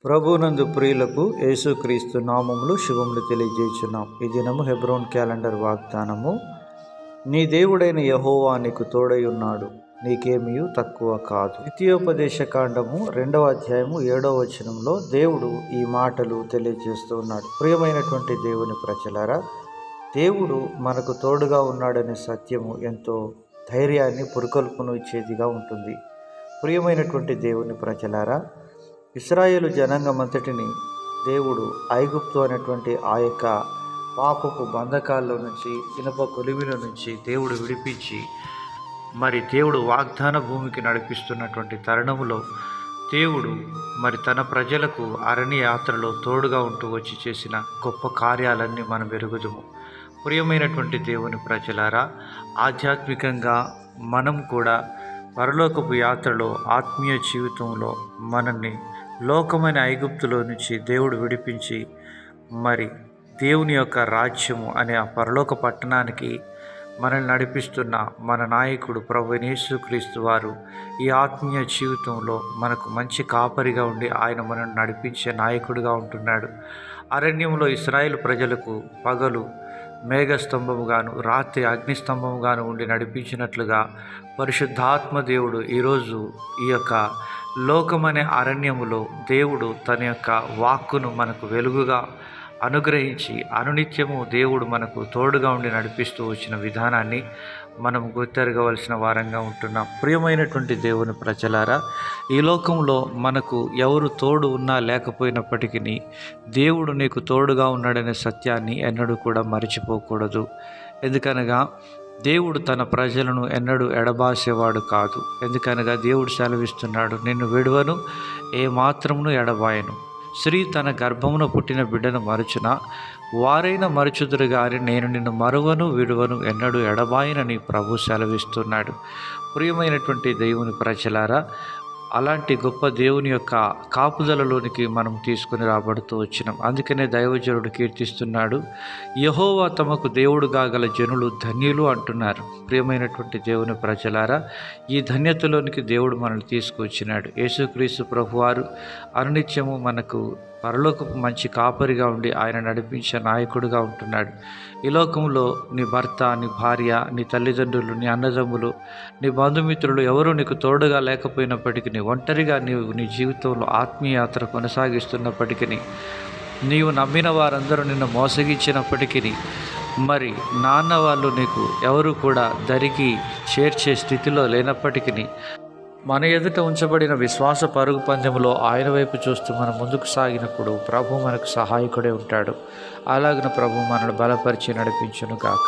ప్రభునందు ప్రియులకు యేసుక్రీస్తు నామములు శుభములు తెలియజేయుచున్నాం. ఈ దినము హెబ్రోన్ క్యాలెండర్ వాగ్దానము. నీ దేవుడైన యెహోవా నీకు తోడై ఉన్నాడు, నీకేమీ తక్కువ కాదు. ద్వితీయోపదేశ కాండము 2వ అధ్యాయము 7వ వచనంలో దేవుడు ఈ మాటలు తెలియజేస్తూ ఉన్నాడు. ప్రియమైనటువంటి దేవుని ప్రజలారా, దేవుడు మనకు తోడుగా ఉన్నాడనే సత్యము ఎంతో ధైర్యాన్ని పురుకొల్పును ఇచ్చేదిగా ఉంటుంది. ప్రియమైనటువంటి దేవుని ప్రజలారా, ఇశ్రాయేలు జనాంగమంతటిని దేవుడు ఐగుప్తు అనేటువంటి ఆ యొక్క పాపపు బంధకాల్లో నుంచి, ఇనుప కొలిమిల నుంచి దేవుడు విడిపించి దేవుడు వాగ్దాన భూమికి నడిపిస్తున్నటువంటి తరుణములో దేవుడు తన ప్రజలకు అరణ్య యాత్రలో తోడుగా ఉంటూ వచ్చి చేసిన గొప్ప కార్యాలన్నీ మనం ఎరుగుదుము. ప్రియమైనటువంటి దేవుని ప్రజలారా, ఆధ్యాత్మికంగా మనం కూడా పరలోకపు యాత్రలో, ఆత్మీయ జీవితంలో మనల్ని లోకమైన ఐగుప్తులో నుంచి దేవుడు విడిపించి దేవుని యొక్క రాజ్యము అనే ఆ పరలోక పట్టణానికి మనల్ని నడిపిస్తున్న మన నాయకుడు ప్రభువైన యేసుక్రీస్తు వారు ఈ ఆత్మీయ జీవితంలో మనకు మంచి కాపరిగా ఉండి ఆయన మనల్ని నడిపించే నాయకుడిగా ఉంటున్నాడు. అరణ్యంలో ఇశ్రాయేలు ప్రజలకు పగలు మేఘస్తంభముగాను, రాత్రి అగ్నిస్తంభముగాను ఉండి నడిపించినట్లుగా పరిశుద్ధాత్మ దేవుడు ఈరోజు ఈ యొక్క లోకమనే అరణ్యములో దేవుడు తన యొక్క వాక్కును మనకు వెలుగుగా అనుగ్రహించి అనునిత్యము దేవుడు మనకు తోడుగా ఉండి నడిపిస్తూ వచ్చిన విధానాన్ని మనం గుర్తెరగవలసిన వారంగా ఉంటున్నాం. ప్రియమైనటువంటి దేవుని ప్రజలారా, ఈ లోకంలో మనకు ఎవరు తోడు ఉన్నా లేకపోయినప్పటికీ దేవుడు నీకు తోడుగా ఉన్నాడనే సత్యాన్ని ఎన్నడూ కూడా మరిచిపోకూడదు. ఎందుకనగా దేవుడు తన ప్రజలను ఎన్నడూ ఎడబాసేవాడు కాదు. ఎందుకనగా దేవుడు సెలవిస్తున్నాడు, నిన్ను విడువను, ఏ మాత్రమును ఎడబాయను. స్త్రీ తన గర్భమున పుట్టిన బిడ్డను మరచున, వారైనా మరచుదురు గాని నేను నిన్ను మరువను, విడువను, ఎన్నడూ ఎడబాయనని ప్రభు సెలవిస్తున్నాడు. ప్రియమైనటువంటి దేవుని ప్రజలారా, అలాంటి గొప్ప దేవుని యొక్క కాపుదలలోనికి మనం తీసుకుని రాబడుతూ వచ్చినాం. అందుకనే దైవజనుడు కీర్తిస్తున్నాడు, యెహోవా తమకు దేవుడుగా గల జనులు ధన్యులు అంటున్నారు. ప్రియమైనటువంటి దేవుని ప్రజలారా, ఈ ధన్యతలోనికి దేవుడు మనల్ని తీసుకువచ్చినాడు. యేసుక్రీస్తు ప్రభువారు అనునిత్యము మనకు పరలోకపు మంచి కాపరిగా ఉండి ఆయన నడిపించే నాయకుడిగా ఉంటున్నాడు. ఈ లోకంలో నీ భర్త, నీ భార్య, నీ తల్లిదండ్రులు, నీ అన్నదమ్ములు, నీ బంధుమిత్రులు ఎవరూ నీకు తోడుగా లేకపోయినప్పటికీ, ఒంటరిగా నీవు నీ జీవితంలో ఆత్మీయ యాత్ర కొనసాగిస్తున్నప్పటికీ, నీవు నమ్మిన వారందరూ నిన్ను మోసగించినప్పటికీ, నాన్న వాళ్ళు నీకు ఎవరు కూడా దరికి చేర్చే స్థితిలో లేనప్పటికీ, మన ఎదుట ఉంచబడిన విశ్వాస పరుగు పందెంలో ఆయన వైపు చూస్తూ మనం ముందుకు సాగినప్పుడు ప్రభు మనకు సహాయకుడే ఉంటాడు. అలాగిన ప్రభు మనల్ని బలపరిచి నడిపించును గాక.